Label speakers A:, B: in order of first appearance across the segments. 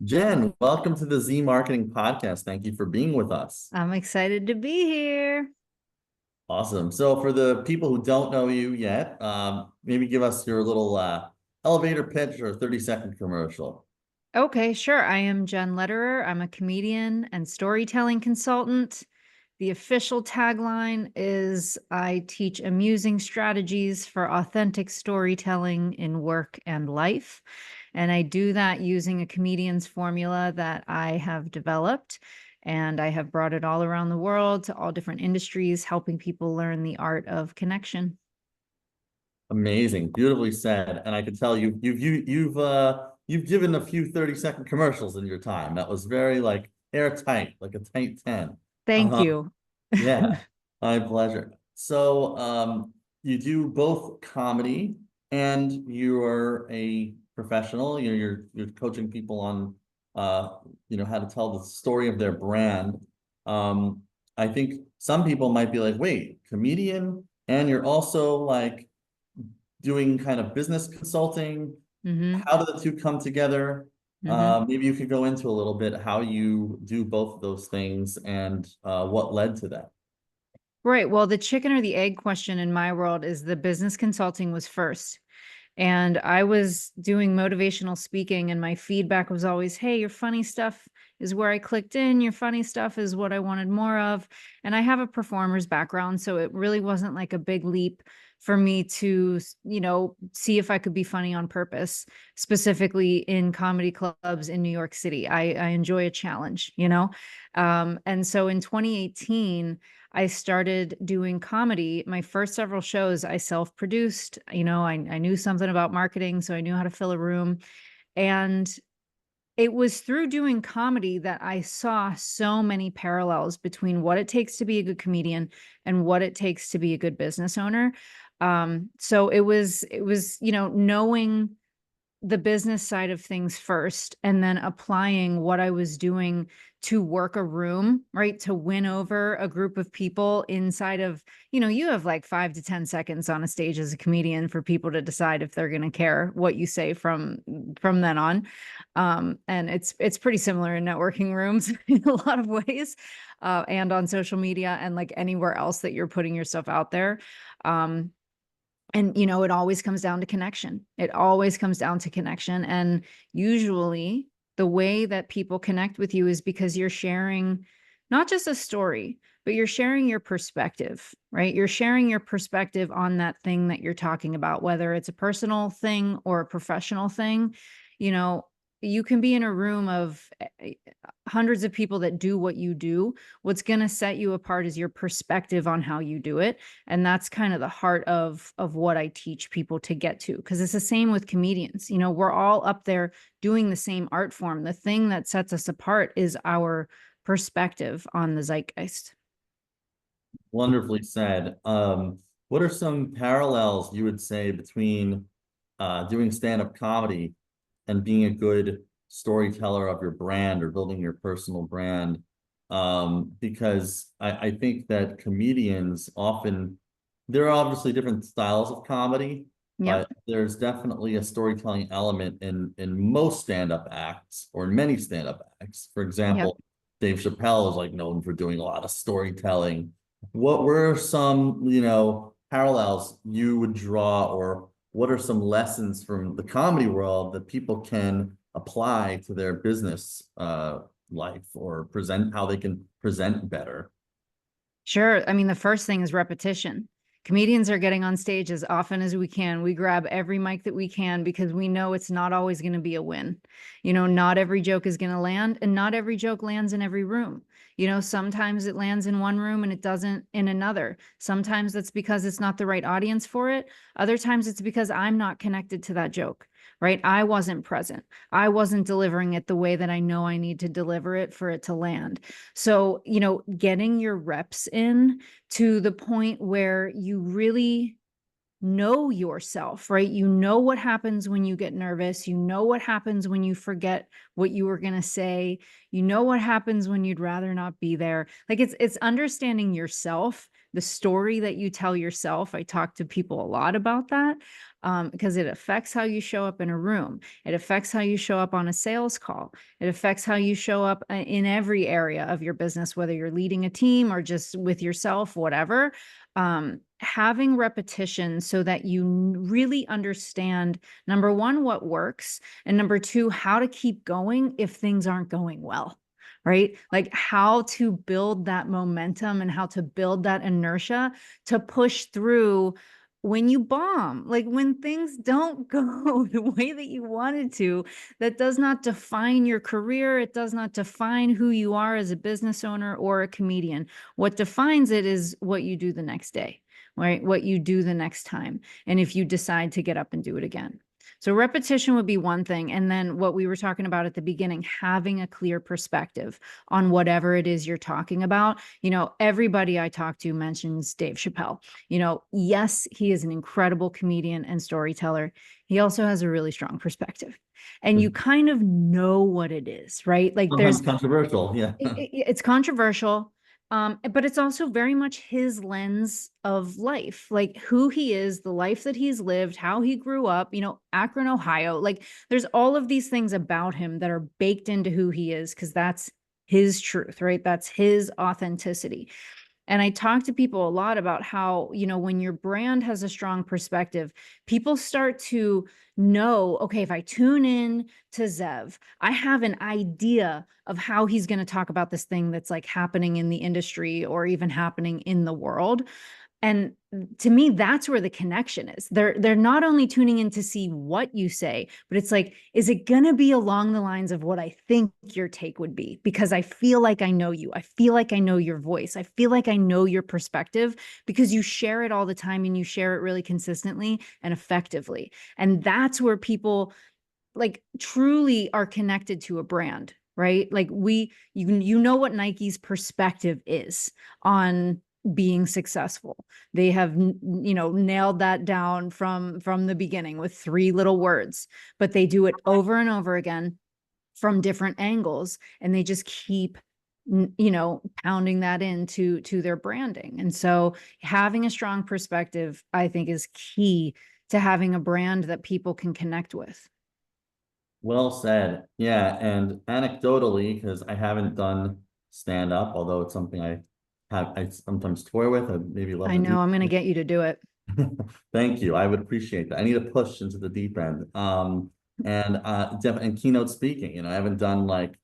A: Jen, welcome to the Z Marketing Podcast. Thank you for being with us.
B: I'm excited to be here.
A: Awesome. So, for the people who don't know you yet, maybe give us your little elevator pitch or 30-second commercial.
B: Okay, sure. I am Jenn Lederer. I'm a comedian and storytelling consultant. The official tagline is I teach amusing strategies for authentic storytelling in work and life. And I do that using a comedian's formula that I have developed. And I have brought it all around the world to all different industries, helping people learn the art of connection.
A: Amazing, beautifully said. And I can tell you've given a few 30-second commercials in your time. That was very like airtight, like a tight 10.
B: Thank
A: Uh,
B: you.
A: yeah, my pleasure. So, you do both comedy and you're a professional. You're coaching people on how to tell the story of their brand. Um, I think some people might be like, wait, comedian, and you're also like doing kind of business consulting.
B: hmm
A: How do the two come together?
B: hmm
A: Maybe you could go into a little bit how you do both of those things and what led to that.
B: Right. Well, the chicken or the egg question in my world is the business consulting was first. And I was doing motivational speaking, and my feedback was always, hey, your funny stuff is where I clicked in. Your funny stuff is what I wanted more of. And I have a performer's background. So it really wasn't like a big leap for me to, see if I could be funny on purpose, specifically in comedy clubs in New York City. I enjoy a challenge. And so in 2018, I started doing comedy. My first several shows I self-produced. I knew something about marketing, so I knew how to fill a room. And it was through doing comedy that I saw so many parallels between what it takes to be a good comedian and what it takes to be a good business owner. So it was, knowing the business side of things first and then applying what I was doing to work a room, right? To win over a group of people inside of, you have like 5 to 10 seconds on a stage as a comedian for people to decide if they're going to care what you say from then on. And it's pretty similar in networking rooms in a lot of ways, and on social media and like anywhere else that you're putting yourself out there. Um, and it always comes down to connection. It always comes down to connection. And usually the way that people connect with you is because you're sharing not just a story, but you're sharing your perspective, right? You're sharing your perspective on that thing that you're talking about, whether it's a personal thing or a professional thing. you know you can be in a room of hundreds of people that do what you do. What's going to set you apart is your perspective on how you do it. And that's kind of the heart of what I teach people to get to, because it's the same with comedians. We're all up there doing the same art form. The thing that sets us apart is our perspective on the zeitgeist.
A: Wonderfully said. What are some parallels you would say between doing stand-up comedy and being a good storyteller of your brand or building your personal brand? Because I think that comedians often, there are obviously different styles of comedy,
B: Yep.
A: but there's definitely a storytelling element in most stand-up acts or in many stand-up acts. For
B: Yep.
A: example, Dave Chappelle is like known for doing a lot of storytelling. What were some, parallels you would draw, or what are some lessons from the comedy world that people can apply to their business life or present how they can present better?
B: Sure. I mean, the first thing is repetition. Comedians are getting on stage as often as we can. We grab every mic that we can because we know it's not always going to be a win. Not every joke is going to land, and not every joke lands in every room. Sometimes it lands in one room and it doesn't in another. Sometimes that's because it's not the right audience for it. Other times it's because I'm not connected to that joke, right? I wasn't present. I wasn't delivering it the way that I know I need to deliver it for it to land. So, getting your reps in to the point where you really know yourself, right? You know what happens when you get nervous. You know what happens when you forget what you were going to say. You know what happens when you'd rather not be there. Like it's understanding yourself, the story that you tell yourself. I talk to people a lot about that. because it affects how you show up in a room. It affects how you show up on a sales call. It affects how you show up in every area of your business, whether you're leading a team or just with yourself, whatever. Having repetition so that you really understand, number one, what works, and number two, how to keep going if things aren't going well, right? Like how to build that momentum and how to build that inertia to push through when you bomb, like when things don't go the way that you wanted to. That does not define your career. It does not define who you are as a business owner or a comedian. What defines it is what you do the next day, right? What you do the next time. And if you decide to get up and do it again. So repetition would be one thing. And then what we were talking about at the beginning, having a clear perspective on whatever it is you're talking about. Everybody I talk to mentions Dave Chappelle. Yes, he is an incredible comedian and storyteller. He also has a really strong perspective. And you kind of know what it is, right? Like
A: Sometimes controversial, yeah.
B: It's controversial. But it's also very much his lens of life, like who he is, the life that he's lived, how he grew up, Akron, Ohio. Like there's all of these things about him that are baked into who he is because that's his truth, right? That's his authenticity. And I talk to people a lot about how, when your brand has a strong perspective, people start to know, okay, if I tune in to Zev, I have an idea of how he's going to talk about this thing that's like happening in the industry or even happening in the world. And to me, that's where the connection is. They're not only tuning in to see what you say, but it's like, is it going to be along the lines of what I think your take would be? Because I feel like I know you. I feel like I know your voice. I feel like I know your perspective because you share it all the time and you share it really consistently and effectively. And that's where people like truly are connected to a brand, right? Like you know what Nike's perspective is on being successful. They have, nailed that down from the beginning with 3 little words, but they do it over and over again from different angles. And they just keep, pounding that into their branding. And so having a strong perspective, I think, is key to having a brand that people can connect with.
A: Well said. Yeah, and anecdotally, because I haven't done stand up, although it's something I sometimes toy with. I'd maybe love
B: I
A: to
B: know, I'm going to
A: do.
B: get you to do it.
A: Thank you. I would appreciate that. I need to push into the deep end. And keynote speaking. I haven't done like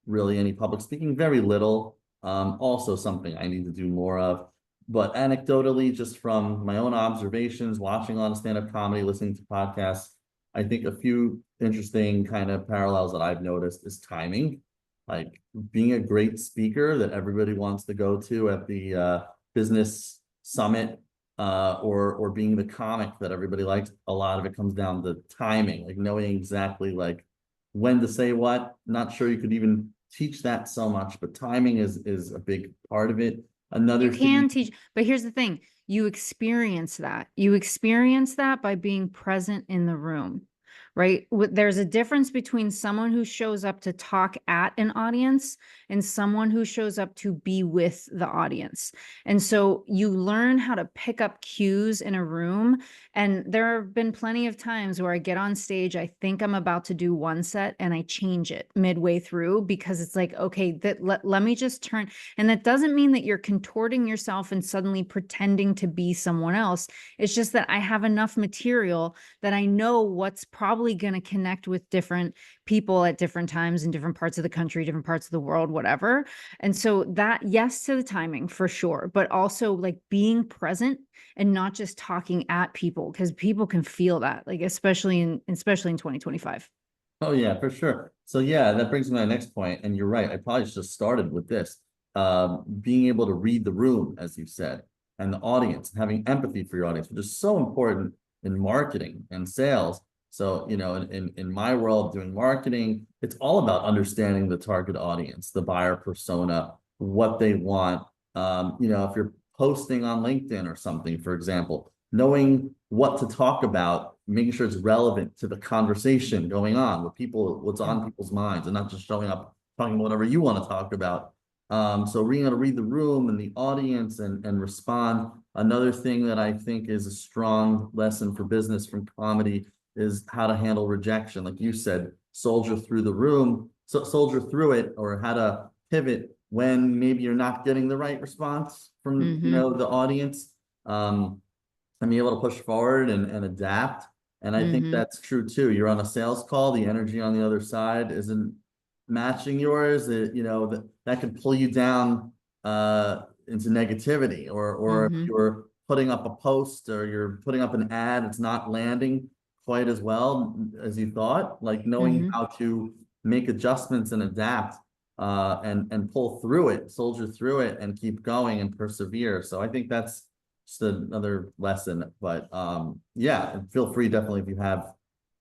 A: really any public speaking, very little. Also something I need to do more of. But anecdotally, just from my own observations, watching a lot of stand-up comedy, listening to podcasts, I think a few interesting kind of parallels that I've noticed is timing. Like being a great speaker that everybody wants to go to at the business summit, or being the comic that everybody likes. A lot of it comes down to timing, like knowing exactly like when to say what. Not sure you could even teach that so much, but timing is a big part of it. Another
B: You
A: thing.
B: can teach, but here's the thing. You experience that. You experience that by being present in the room, right? There's a difference between someone who shows up to talk at an audience and someone who shows up to be with the audience. And so you learn how to pick up cues in a room. And there have been plenty of times where I get on stage, I think I'm about to do one set and I change it midway through because it's like, okay, let me just turn. And that doesn't mean that you're contorting yourself and suddenly pretending to be someone else. It's just that I have enough material that I know what's probably going to connect with different people at different times in different parts of the country, different parts of the world, whatever. And so that, yes, to the timing for sure, but also like being present and not just talking at people, because people can feel that, like especially in 2025.
A: Oh yeah, for sure. So yeah, that brings me to my next point, and you're right. I probably should have started with this. Being able to read the room, as you said, and the audience, and having empathy for your audience, which is so important in marketing and sales. So, in my world doing marketing, it's all about understanding the target audience, the buyer persona, what they want. If you're posting on LinkedIn or something, for example, knowing what to talk about, making sure it's relevant to the conversation going on with people, what's on people's minds, and not just showing up talking whatever you want to talk about. So being able to read the room and the audience and respond. Another thing that I think is a strong lesson for business from comedy is how to handle rejection. Like you said, soldier through the room, so soldier through it, or how to pivot when maybe you're not getting the right response from, the audience. And be able to push forward and adapt. And I think that's true too. You're on a sales call, the energy on the other side isn't matching yours. That could pull you down into negativity, or if you're putting up a post or you're putting up an ad, it's not landing quite as well as you thought. Like knowing how to make adjustments and adapt and pull through it, soldier through it, and keep going and persevere. So I think that's just another lesson. But yeah, feel free definitely if you have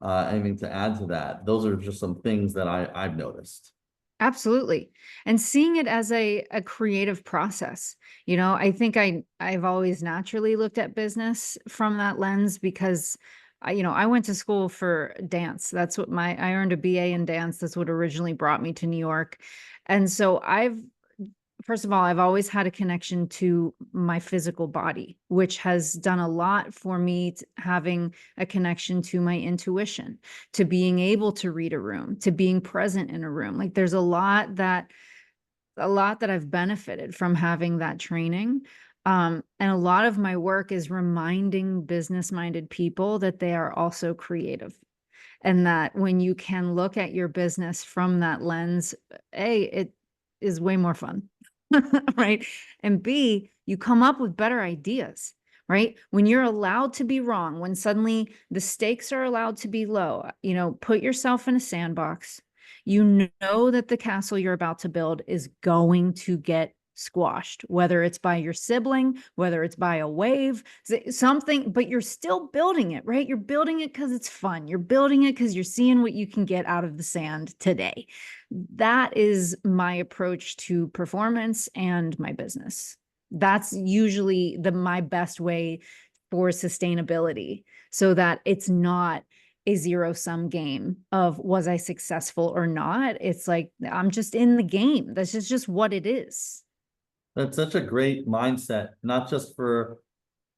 A: anything to add to that. Those are just some things that I've noticed.
B: Absolutely. And seeing it as a creative process. I think I've always naturally looked at business from that lens because I went to school for dance. That's what I earned a BA in dance. That's what originally brought me to New York. And so first of all, I've always had a connection to my physical body, which has done a lot for me, having a connection to my intuition, to being able to read a room, to being present in a room. Like there's a lot that I've benefited from having that training. And a lot of my work is reminding business-minded people that they are also creative. And that when you can look at your business from that lens, it is way more fun. Right. And B, you come up with better ideas, right? When you're allowed to be wrong, when suddenly the stakes are allowed to be low, put yourself in a sandbox. You know that the castle you're about to build is going to get squashed, whether it's by your sibling, whether it's by a wave, something, but you're still building it, right? You're building it because it's fun. You're building it because you're seeing what you can get out of the sand today. That is my approach to performance and my business. That's usually my best way for sustainability, so that it's not a zero-sum game of was I successful or not. It's like I'm just in the game. That's just what it is.
A: That's such a great mindset, not just for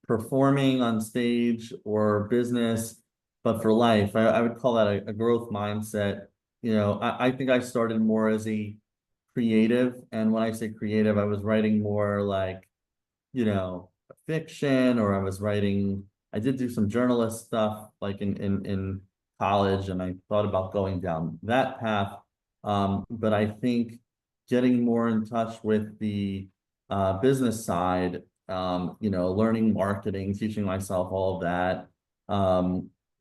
A: performing on stage or business, but for life. I would call that a growth mindset. I think I started more as a creative. And when I say creative, I was writing more like, fiction, or I did do some journalist stuff like in college, and I thought about going down that path. But I think getting more in touch with the business side, learning marketing, teaching myself all of that.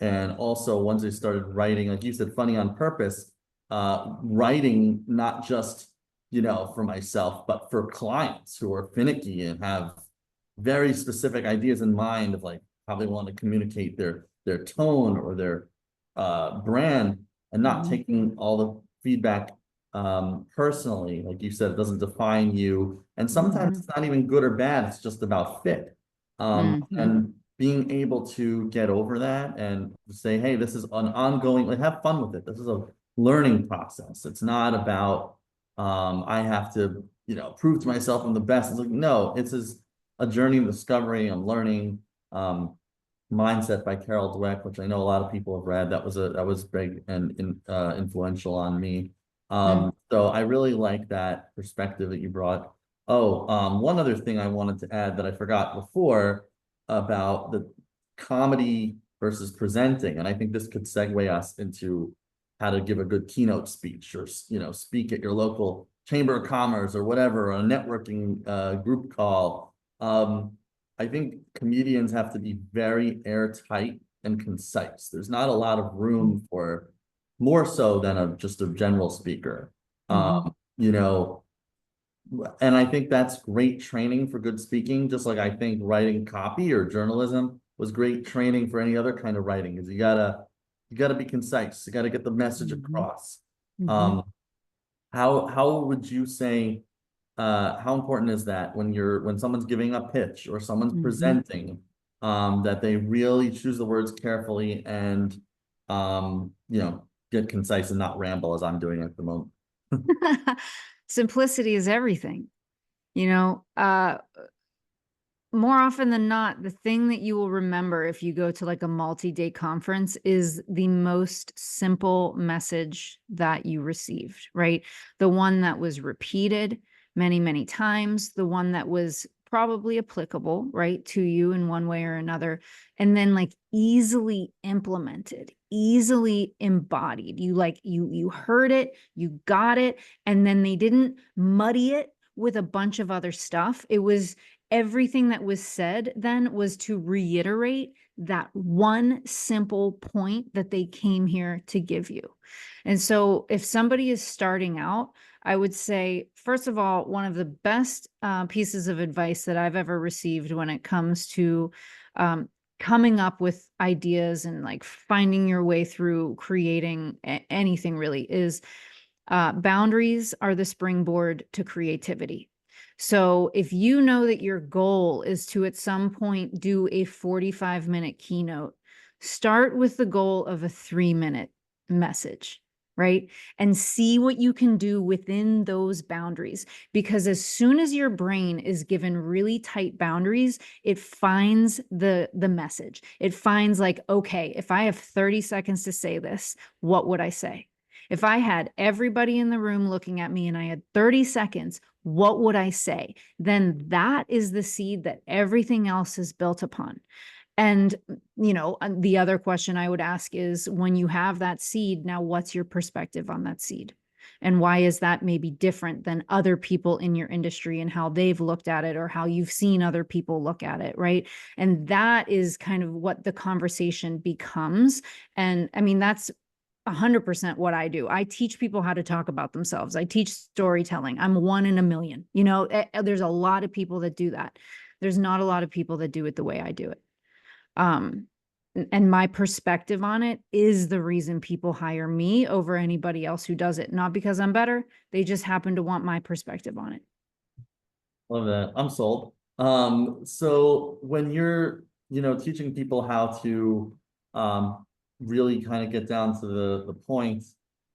A: And also once I started writing, like you said, funny on purpose, writing not just, for myself, but for clients who are finicky and have very specific ideas in mind of like how they want to communicate their tone or their brand, and not taking all the feedback personally. Like you said, it doesn't define you, and sometimes it's not even good or bad, it's just about fit. And being able to get over that and say, hey, this is an ongoing, like, have fun with it. This is a learning process. It's not about I have to prove to myself I'm the best. It's like, no, it's a journey of discovery and learning. Mindset by Carol Dweck, which I know a lot of people have read. That was big and influential on me. So I really like that perspective that you brought. Oh, one other thing I wanted to add that I forgot before about the comedy versus presenting, and I think this could segue us into how to give a good keynote speech, or speak at your local chamber of commerce or whatever, or a networking group call. I think comedians have to be very airtight and concise. There's not a lot of room for more so than just a general speaker. You know, and I think that's great training for good speaking, just like I think writing copy or journalism was great training for any other kind of writing, is you gotta be concise, you gotta get the message across. How would you say how important is that when someone's giving a pitch or someone's presenting, that they really choose the words carefully and get concise and not ramble as I'm doing at the moment?
B: Simplicity is everything. You know, more often than not, the thing that you will remember if you go to like a multi-day conference is the most simple message that you received, right? The one that was repeated many, many times, the one that was probably applicable, right, to you in one way or another, and then like easily implemented, easily embodied. You heard it, you got it, and then they didn't muddy it with a bunch of other stuff. It was everything that was said then was to reiterate that one simple point that they came here to give you. And so if somebody is starting out, I would say, first of all, one of the best pieces of advice that I've ever received when it comes to coming up with ideas and like finding your way through creating anything really is boundaries are the springboard to creativity. So if you know that your goal is to at some point do a 45-minute keynote, start with the goal of a 3-minute message, right? And see what you can do within those boundaries. Because as soon as your brain is given really tight boundaries, it finds the message. It finds like, okay, if I have 30 seconds to say this, what would I say? If I had everybody in the room looking at me and I had 30 seconds, what would I say? Then that is the seed that everything else is built upon. And, the other question I would ask is, when you have that seed, now what's your perspective on that seed? And why is that maybe different than other people in your industry and how they've looked at it or how you've seen other people look at it, right? And that is kind of what the conversation becomes. And I mean, that's 100% what I do. I teach people how to talk about themselves. I teach storytelling. I'm one in a million. There's a lot of people that do that. There's not a lot of people that do it the way I do it. And my perspective on it is the reason people hire me over anybody else who does it. Not because I'm better. They just happen to want my perspective on it.
A: Love that. I'm sold. So when you're, teaching people how to really kind of get down to the point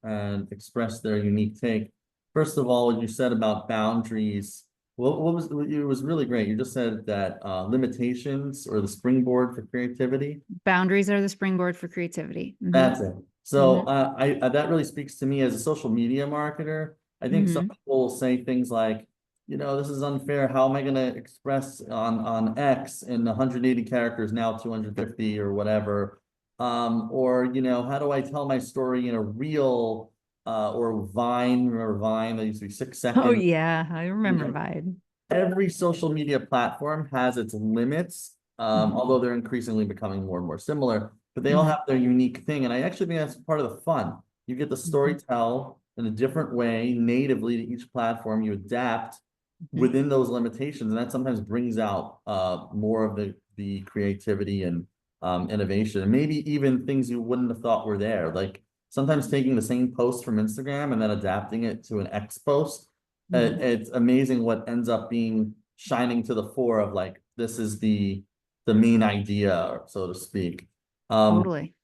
A: and express their unique take. First of all, what you said about boundaries, it was really great. You just said that limitations or the springboard for creativity.
B: Boundaries are the springboard for creativity.
A: That's it. So that really speaks to me as a social media marketer. I think some people will say things like, this is unfair. How am I going to express on X in 180 characters, now 250 or whatever? Or, how do I tell my story in a reel or Vine, that used to be 6 seconds.
B: Oh, yeah. I remember Vine.
A: Every social media platform has its limits, although they're increasingly becoming more and more similar, but they all have their unique thing. And I actually think that's part of the fun. You get the story tell in a different way, natively to each platform. You adapt within those limitations, and that sometimes brings out more of the creativity and innovation, and maybe even things you wouldn't have thought were there. Like sometimes taking the same post from Instagram and then adapting it to an X post. It's amazing what ends up being shining to the fore of like, this is the main idea, so to speak.
B: Totally.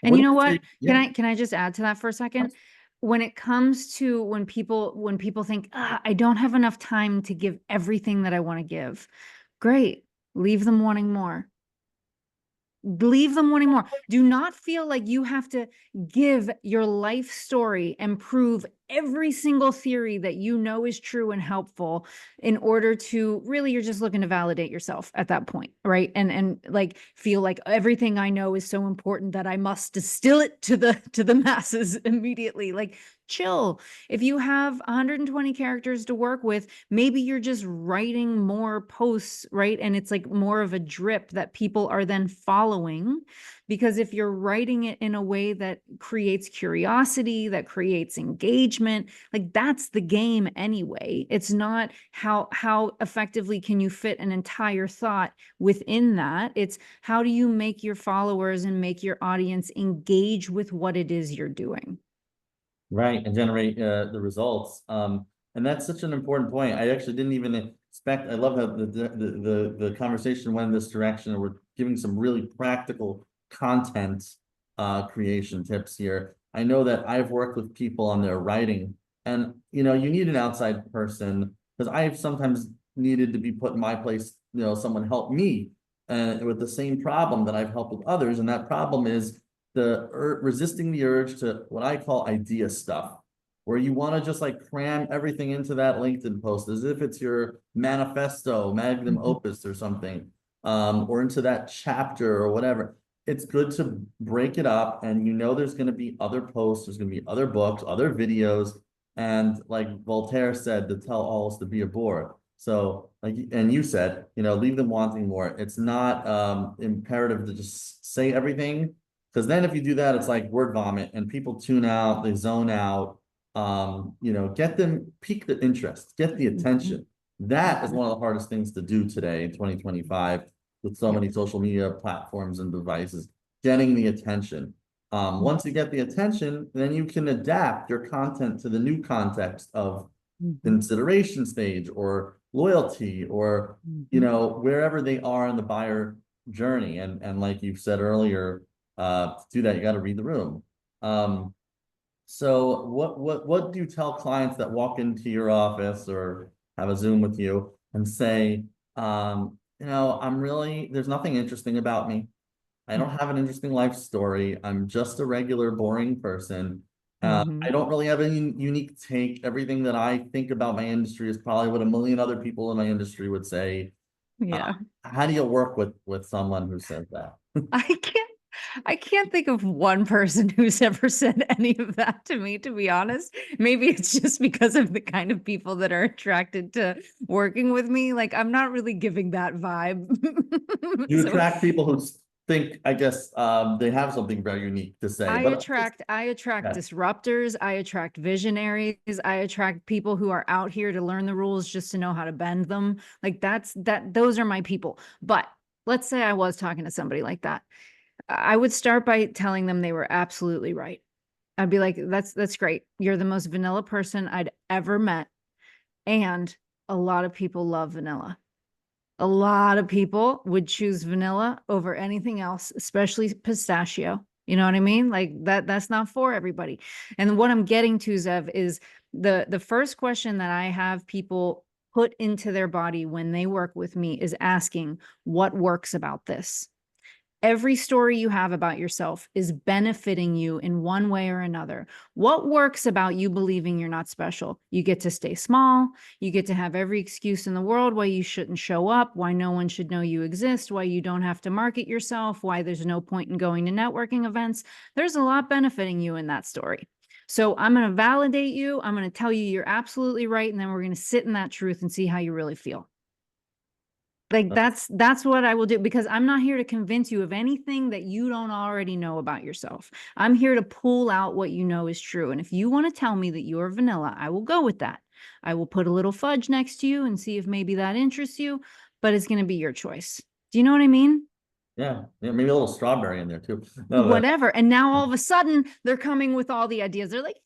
B: And you know what?
A: Yeah.
B: Can I just add to that for a second? When it comes to when people think, I don't have enough time to give everything that I want to give, great. Leave them wanting more. Leave them wanting more. Do not feel like you have to give your life story and prove every single theory that you know is true and helpful in order to really, you're just looking to validate yourself at that point, right? And like feel like everything I know is so important that I must distill it to the masses immediately. Like, chill. If you have 120 characters to work with, maybe you're just writing more posts, right? And it's like more of a drip that people are then following. Because if you're writing it in a way that creates curiosity, that creates engagement, like that's the game anyway. It's not how effectively can you fit an entire thought within that. It's how do you make your followers and make your audience engage with what it is you're doing.
A: Right, and generate the results. And that's such an important point. I actually didn't even expect. I love how the conversation went in this direction, and we're giving some really practical content creation tips here. I know that I've worked with people on their writing, And, you know, you need an outside person, because I've sometimes needed to be put in my place, you know, someone help me with the same problem that I've helped with others. And that problem is resisting the urge to what I call idea stuff, where you want to just like cram everything into that LinkedIn post as if it's your manifesto, magnum opus or something, or into that chapter or whatever. It's good to break it up, and you know there's going to be other posts, there's going to be other books, other videos, and like Voltaire said, to tell all is to be a bore. So like, and you said, you know, leave them wanting more. It's not imperative to just say everything, because then if you do that, it's like word vomit and people tune out, they zone out. You know, get them, pique the interest, get the attention. That is one of the hardest things to do today in 2025 with so many social media platforms and devices, getting the attention. Once you get the attention, then you can adapt your content to the new context of consideration stage or loyalty, or, you know, wherever they are in the buyer journey. And like you said earlier, to do that, you got to read the room. So what do you tell clients that walk into your office or have a Zoom with you and say, you know, there's nothing interesting about me. I don't have an interesting life story. I'm just a regular, boring person. I don't really have any unique take. Everything that I think about my industry is probably what a million other people in my industry would say.
B: Yeah.
A: How do you work with someone who says that?
B: I can't think of one person who's ever said any of that to me, to be honest. Maybe it's just because of the kind of people that are attracted to working with me. Like, I'm not really giving that vibe.
A: You
B: So
A: attract people who think, I guess, they have something very unique to say.
B: I
A: But
B: attract
A: yeah.
B: disruptors, I attract visionaries, I attract people who are out here to learn the rules just to know how to bend them. Like those are my people. But let's say I was talking to somebody like that. I would start by telling them they were absolutely right. I'd be like, that's great. You're the most vanilla person I'd ever met. And a lot of people love vanilla. A lot of people would choose vanilla over anything else, especially pistachio. You know what I mean? Like that's not for everybody. And what I'm getting to, Zev, is the first question that I have people put into their body when they work with me is asking, what works about this? Every story you have about yourself is benefiting you in one way or another. What works about you believing you're not special? You get to stay small. You get to have every excuse in the world why you shouldn't show up, why no one should know you exist, why you don't have to market yourself, why there's no point in going to networking events. There's a lot benefiting you in that story. So I'm going to validate you. I'm going to tell you you're absolutely right. And then we're going to sit in that truth and see how you really feel. Like that's what I will do, because I'm not here to convince you of anything that you don't already know about yourself. I'm here to pull out what you know is true. And if you want to tell me that you're vanilla, I will go with that. I will put a little fudge next to you and see if maybe that interests you, but it's going to be your choice. Do you know what I mean?
A: Yeah, maybe a little strawberry in there too. No,
B: Whatever. And now all of a sudden they're coming with all the ideas. They're like,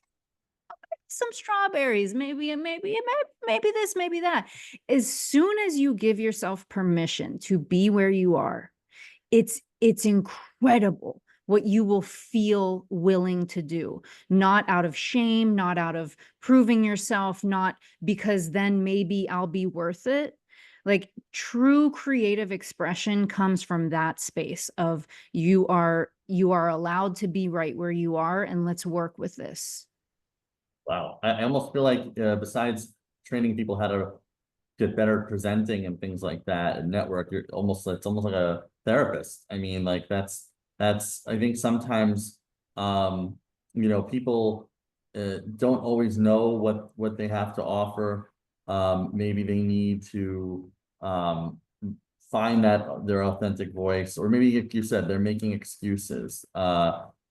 B: some strawberries, maybe this, maybe that. As soon as you give yourself permission to be where you are, it's incredible what you will feel willing to do, not out of shame, not out of proving yourself, not because then maybe I'll be worth it. Like, true creative expression comes from that space of you are allowed to be right where you are, and let's work with this.
A: wow. I almost feel like besides training people how to get better presenting and things like that and network, it's almost like a therapist. I mean, like that's I think sometimes you know, people don't always know what they have to offer. Maybe they need to find that their authentic voice, or maybe like you said, they're making excuses.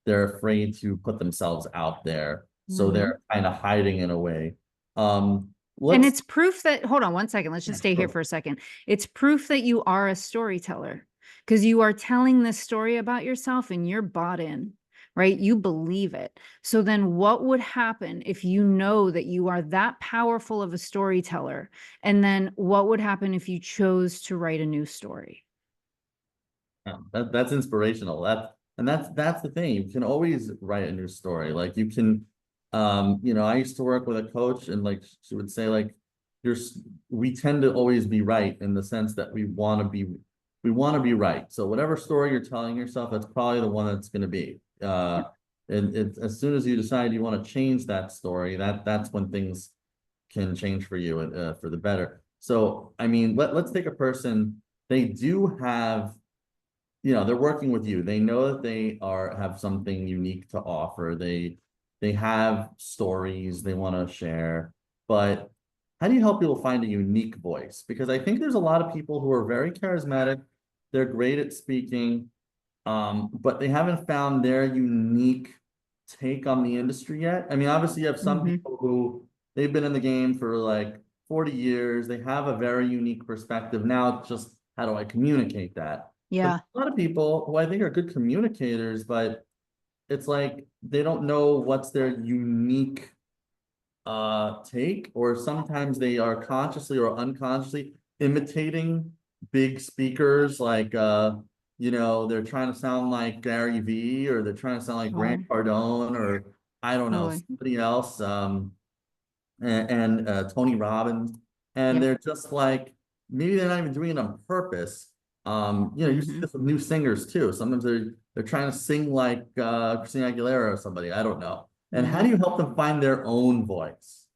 A: They're afraid to put themselves out there. So they're kind of hiding in a way.
B: And
A: Let's
B: it's proof that, hold on one second, let's just stay here for a second. It's proof that you are a storyteller, because you are telling this story about yourself and you're bought in, right? You believe it. So then what would happen if you know that you are that powerful of a storyteller? And then what would happen if you chose to write a new story?
A: Yeah, that's inspirational. That's the thing. You can always write a new story. Like you can I used to work with a coach, and like she would say, like, we tend to always be right, in the sense that we want to be right. So whatever story you're telling yourself, that's probably the one that's going to be. And as soon as you decide you want to change that story, that's when things can change for you, and for the better. So, I mean, let's take a person, they do have, they're working with you. They know that they have something unique to offer. They have stories they want to share, but how do you help people find a unique voice? Because I think there's a lot of people who are very charismatic, they're great at speaking, but they haven't found their unique take on the industry yet. I mean, obviously you have some
B: Mhm.
A: people who they've been in the game for like 40 years, they have a very unique perspective. Now it's just, how do I communicate that? But
B: Yeah.
A: a lot of people who I think are good communicators, but it's like they don't know what's their unique take, or sometimes they are consciously or unconsciously imitating big speakers, like they're trying to sound like Gary Vee, or they're trying to sound like Grant
B: Totally.
A: Cardone, or I don't know,
B: Totally.
A: somebody else, and Tony Robbins, and
B: Yep.
A: they're just like, maybe they're not even doing it on purpose. You see
B: Hmm.
A: this with new singers too. Sometimes they're trying to sing like Christina Aguilera or somebody. I don't know. And how do
B: Hmm.
A: you help them find their own voice?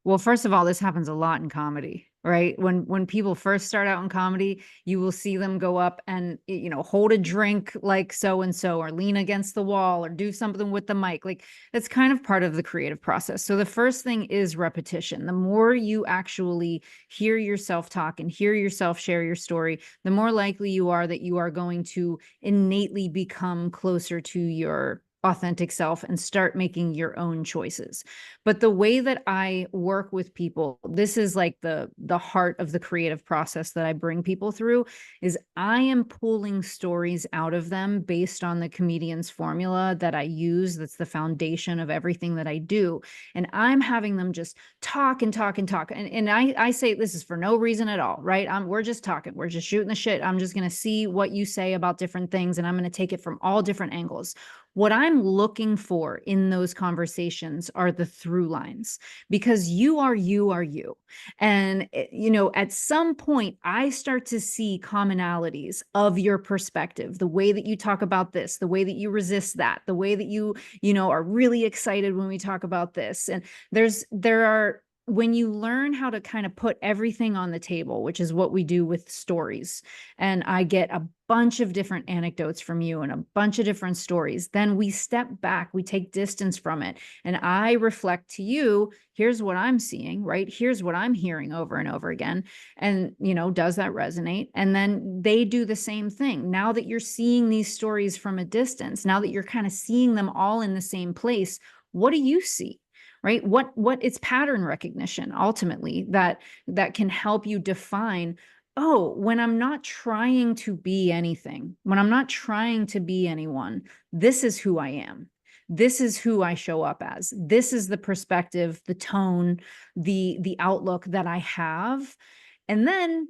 B: Well, first of all, this happens a lot in comedy, right? When people first start out in comedy, you will see them go up and hold a drink like so and so, or lean against the wall, or do something with the mic. Like, that's kind of part of the creative process. So the first thing is repetition. The more you actually hear yourself talk and hear yourself share your story, the more likely you are that you are going to innately become closer to your authentic self and start making your own choices. But the way that I work with people, this is like the heart of the creative process that I bring people through, is I am pulling stories out of them based on the comedian's formula that I use. That's the foundation of everything that I do. And I'm having them just talk and talk and talk. And I say this is for no reason at all, right? We're just talking. We're just shooting the shit. I'm just going to see what you say about different things, and I'm going to take it from all different angles. What I'm looking for in those conversations are the through lines, because you are you are you. And, at some point, I start to see commonalities of your perspective, the way that you talk about this, the way that you resist that, the way that are really excited when we talk about this. And there are, when you learn how to kind of put everything on the table, which is what we do with stories, and I get a bunch of different anecdotes from you and a bunch of different stories, then we step back, we take distance from it, and I reflect to you, here's what I'm seeing, right? Here's what I'm hearing over and over again. And, does that resonate? And then they do the same thing. Now that you're seeing these stories from a distance, now that you're kind of seeing them all in the same place, what do you see? Right? What it's pattern recognition ultimately that can help you define, oh, when I'm not trying to be anything, when I'm not trying to be anyone, this is who I am. This is who I show up as. This is the perspective, the tone, the outlook that I have. And then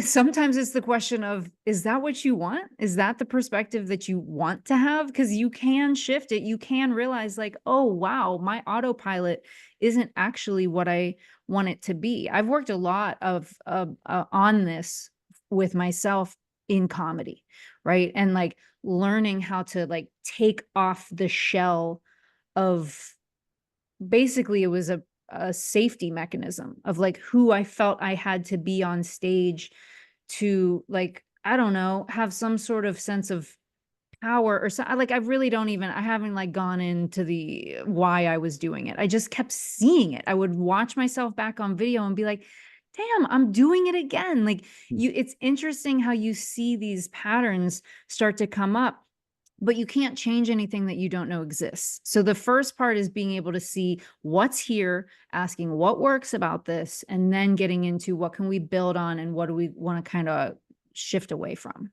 B: sometimes it's the question of, is that what you want? Is that the perspective that you want to have? Because you can shift it. You can realize, like, oh, wow, my autopilot isn't actually what I want it to be. I've worked a lot on this with myself in comedy, right? And like learning how to like take off the shell of, basically it was a safety mechanism of like who I felt I had to be on stage to, like, I don't know, have some sort of sense of power, or so. Like, I really don't even, I haven't like gone into the why I was doing it. I just kept seeing it. I would watch myself back on video and be like, damn, I'm doing it again. Like, it's interesting how you see these patterns start to come up, but you can't change anything that you don't know exists. So the first part is being able to see what's here, asking what works about this, and then getting into what can we build on and what do we want to kind of shift away from.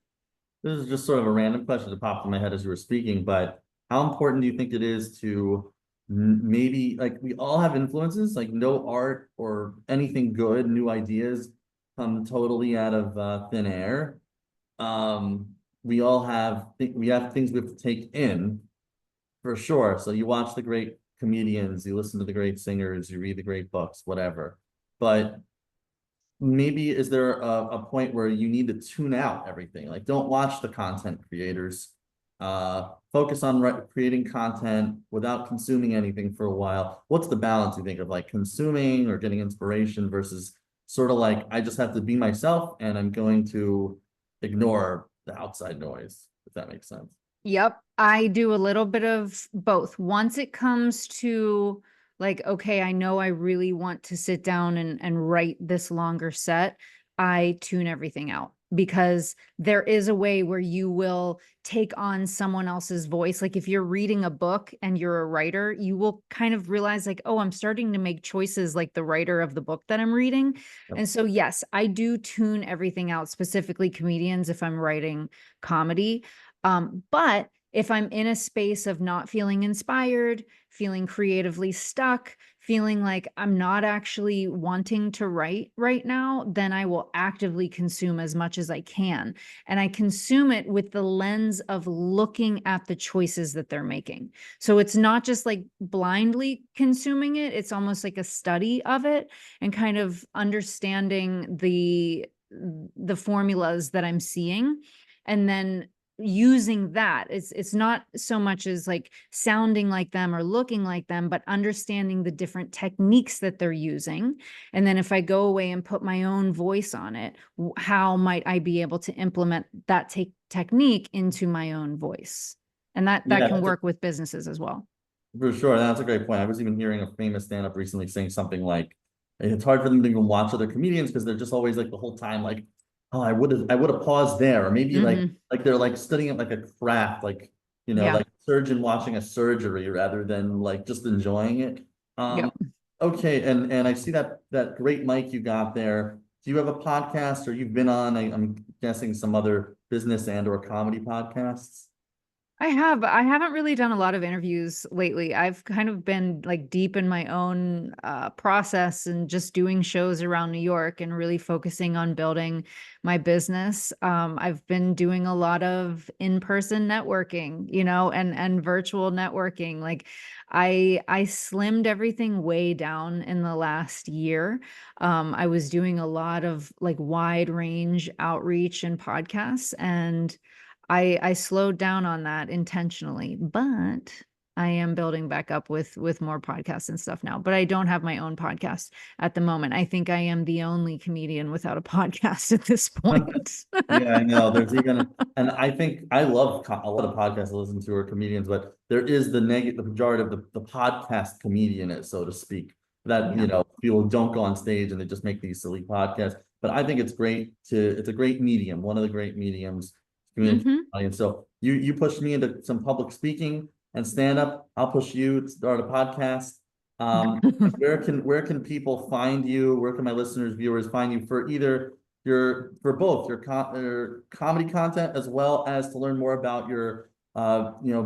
A: This is just sort of a random question that popped in my head as you were speaking, but how important do you think it is to maybe, like, we all have influences, like no art or anything good, new ideas come totally out of thin air. Um, we all have we have things we have to take in, for sure. So you watch the great comedians, you listen to the great singers, you read the great books, whatever. But maybe is there a point where you need to tune out everything? Like, don't watch the content creators. Focus on creating content without consuming anything for a while. What's the balance, you think, of like consuming or getting inspiration versus sort of like, I just have to be myself and I'm going to ignore the outside noise, if that makes sense?
B: Yep. I do a little bit of both. Once it comes to like, okay, I know I really want to sit down and write this longer set, I tune everything out because there is a way where you will take on someone else's voice. Like if you're reading a book and you're a writer, you will kind of realize like, oh, I'm starting to make choices like the writer of the book that I'm reading.
A: Yep.
B: And so, yes, I do tune everything out, specifically comedians if I'm writing comedy. But if I'm in a space of not feeling inspired, feeling creatively stuck, feeling like I'm not actually wanting to write right now, then I will actively consume as much as I can. And I consume it with the lens of looking at the choices that they're making. So it's not just like blindly consuming it, it's almost like a study of it and kind of understanding the formulas that I'm seeing. And then using that, it's not so much as like sounding like them or looking like them, but understanding the different techniques that they're using. And then if I go away and put my own voice on it, how might I be able to implement that technique into my own voice? And that
A: Yeah,
B: can work with businesses as well.
A: for sure. That's a great point. I was even hearing a famous stand-up recently saying something like, it's hard for them to even watch other comedians because they're just always like the whole time like, oh, I would have paused there, or maybe like they're like studying it like a craft, like
B: Yeah.
A: like a surgeon watching a surgery rather than like just enjoying it.
B: Yep.
A: Okay, and I see that great mic you got there. Do you have a podcast, or you've been on? I'm guessing some other business and or comedy podcasts.
B: I have. I haven't really done a lot of interviews lately. I've kind of been like deep in my own process and just doing shows around New York and really focusing on building my business. I've been doing a lot of in-person networking, and virtual networking. Like I slimmed everything way down in the last year. I was doing a lot of like wide range outreach and podcasts, and I slowed down on that intentionally, but I am building back up with more podcasts and stuff now. But I don't have my own podcast at the moment. I think I am the only comedian without a podcast at this point.
A: Yeah, I know. There's even, and I think I love a lot of podcasts I listen to are comedians, but there is the majority of the podcast comedian, so to speak, that
B: Yeah.
A: people don't go on stage and they just make these silly podcasts. But I think it's a great medium, one of the great mediums to communicate with
B: Hmm.
A: the audience. So you pushed me into some public speaking and stand up. I'll push you to start a podcast. Where can people find you? Where can my listeners, viewers find you for either for both your comedy content as well as to learn more about your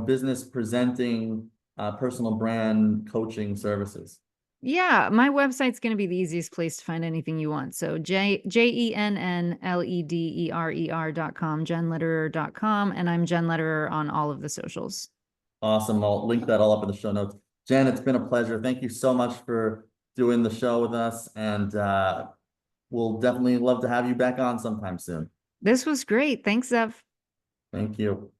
A: business presenting, personal brand coaching services?
B: Yeah, my website's going to be the easiest place to find anything you want. So JennLederer.com, JennLederer.com, and I'm Jenn Lederer on all of the socials.
A: Awesome. I'll link that all up in the show notes. Jen, it's been a pleasure. Thank you so much for doing the show with us, and we'll definitely love to have you back on sometime soon.
B: This was great. Thanks, Zev.
A: Thank you.